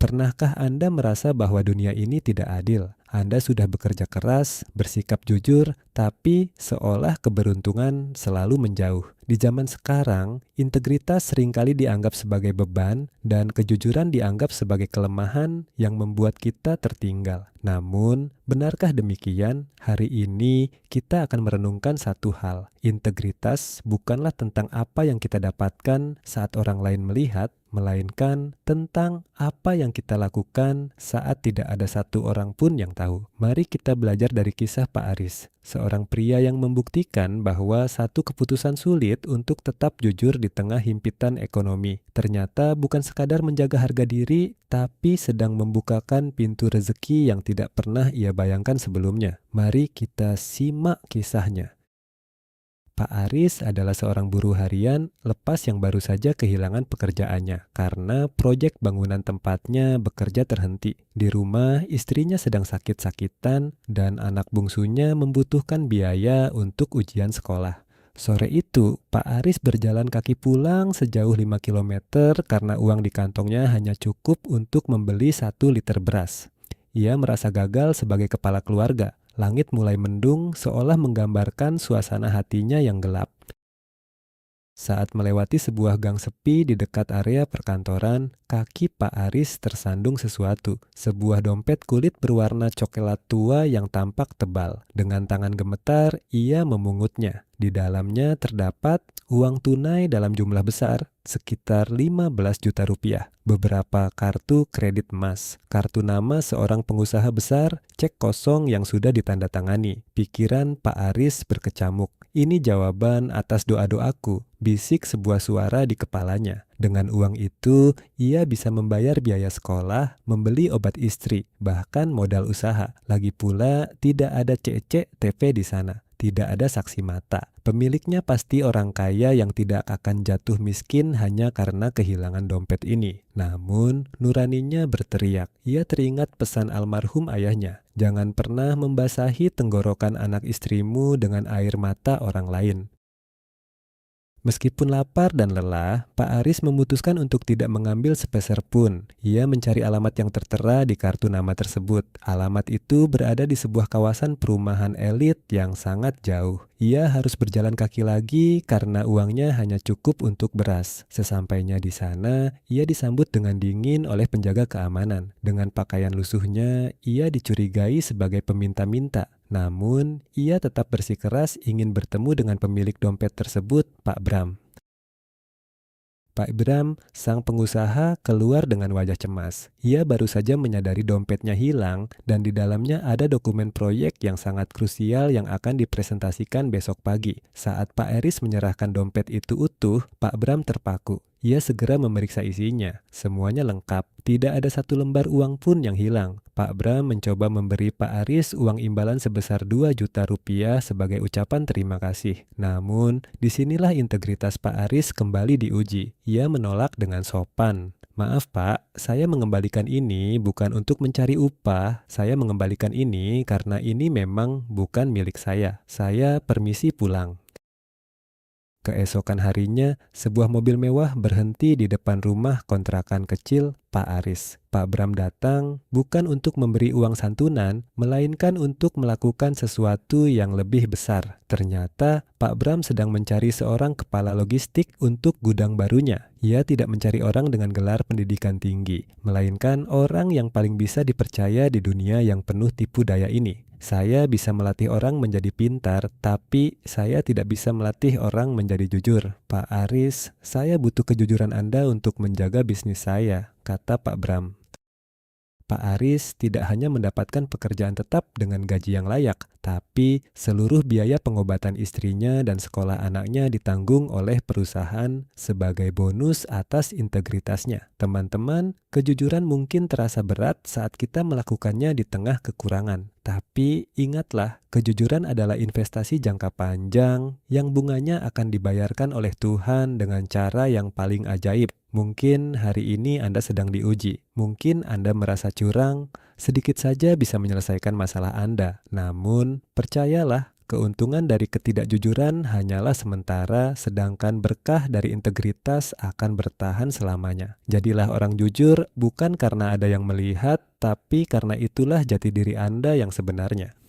Pernahkah Anda merasa bahwa dunia ini tidak adil? Anda sudah bekerja keras, bersikap jujur, tapi seolah keberuntungan selalu menjauh. Di zaman sekarang, integritas seringkali dianggap sebagai beban dan kejujuran dianggap sebagai kelemahan yang membuat kita tertinggal. Namun, benarkah demikian? Hari ini kita akan merenungkan satu hal. Integritas bukanlah tentang apa yang kita dapatkan saat orang lain melihat, melainkan tentang apa yang kita lakukan saat tidak ada satu orang pun yang tahu. Mari kita belajar dari kisah Pak Aris, seorang pria yang membuktikan bahwa satu keputusan sulit untuk tetap jujur di tengah himpitan ekonomi. Ternyata bukan sekadar menjaga harga diri, tapi sedang membukakan pintu rezeki yang tidak pernah ia bayangkan sebelumnya. Mari kita simak kisahnya. Pak Aris adalah seorang buruh harian lepas yang baru saja kehilangan pekerjaannya karena proyek bangunan tempatnya bekerja terhenti. Di rumah, istrinya sedang sakit-sakitan dan anak bungsunya membutuhkan biaya untuk ujian sekolah. Sore itu, Pak Aris berjalan kaki pulang sejauh 5 kilometer karena uang di kantongnya hanya cukup untuk membeli 1 liter beras. Ia merasa gagal sebagai kepala keluarga. Langit mulai mendung seolah menggambarkan suasana hatinya yang gelap. Saat melewati sebuah gang sepi di dekat area perkantoran, kaki Pak Aris tersandung sesuatu. Sebuah dompet kulit berwarna coklat tua yang tampak tebal. Dengan tangan gemetar, ia memungutnya. Di dalamnya terdapat uang tunai dalam jumlah besar, sekitar 15 juta rupiah. Beberapa kartu kredit emas, kartu nama seorang pengusaha besar, cek kosong yang sudah ditandatangani. Pikiran Pak Aris berkecamuk. Ini jawaban atas doa-doaku, bisik sebuah suara di kepalanya. Dengan uang itu, ia bisa membayar biaya sekolah, membeli obat istri, bahkan modal usaha. Lagi pula, tidak ada cek TV di sana. Tidak ada saksi mata. Pemiliknya pasti orang kaya yang tidak akan jatuh miskin hanya karena kehilangan dompet ini. Namun, nuraninya berteriak. Ia teringat pesan almarhum ayahnya. Jangan pernah membasahi tenggorokan anak istrimu dengan air mata orang lain. Meskipun lapar dan lelah, Pak Aris memutuskan untuk tidak mengambil sepeser pun. Ia mencari alamat yang tertera di kartu nama tersebut. Alamat itu berada di sebuah kawasan perumahan elit yang sangat jauh. Ia harus berjalan kaki lagi karena uangnya hanya cukup untuk beras. Sesampainya di sana, ia disambut dengan dingin oleh penjaga keamanan. Dengan pakaian lusuhnya, ia dicurigai sebagai peminta-minta. Namun, ia tetap bersikeras ingin bertemu dengan pemilik dompet tersebut, Pak Bram. Pak Bram, sang pengusaha, keluar dengan wajah cemas. Ia baru saja menyadari dompetnya hilang dan di dalamnya ada dokumen proyek yang sangat krusial yang akan dipresentasikan besok pagi. Saat Pak Aris menyerahkan dompet itu utuh, Pak Bram terpaku. Ia segera memeriksa isinya. Semuanya lengkap. Tidak ada satu lembar uang pun yang hilang. Pak Bram mencoba memberi Pak Aris uang imbalan sebesar 2 juta rupiah sebagai ucapan terima kasih. Namun, disinilah integritas Pak Aris kembali diuji. Ia menolak dengan sopan. Maaf Pak, saya mengembalikan ini bukan untuk mencari upah. Saya mengembalikan ini karena ini memang bukan milik saya. Saya permisi pulang. Keesokan harinya, sebuah mobil mewah berhenti di depan rumah kontrakan kecil Pak Aris. Pak Bram datang bukan untuk memberi uang santunan, melainkan untuk melakukan sesuatu yang lebih besar. Ternyata Pak Bram sedang mencari seorang kepala logistik untuk gudang barunya. Ia tidak mencari orang dengan gelar pendidikan tinggi, melainkan orang yang paling bisa dipercaya di dunia yang penuh tipu daya ini. Saya bisa melatih orang menjadi pintar, tapi saya tidak bisa melatih orang menjadi jujur. Pak Aris, saya butuh kejujuran Anda untuk menjaga bisnis saya, kata Pak Bram. Pak Aris tidak hanya mendapatkan pekerjaan tetap dengan gaji yang layak, tapi seluruh biaya pengobatan istrinya dan sekolah anaknya ditanggung oleh perusahaan sebagai bonus atas integritasnya. Teman-teman, kejujuran mungkin terasa berat saat kita melakukannya di tengah kekurangan. Tapi ingatlah, kejujuran adalah investasi jangka panjang yang bunganya akan dibayarkan oleh Tuhan dengan cara yang paling ajaib. Mungkin hari ini Anda sedang diuji. Mungkin Anda merasa curang, sedikit saja bisa menyelesaikan masalah Anda. Namun, percayalah, Keuntungan dari ketidakjujuran hanyalah sementara, sedangkan berkah dari integritas akan bertahan selamanya. Jadilah orang jujur bukan karena ada yang melihat, tapi karena itulah jati diri Anda yang sebenarnya.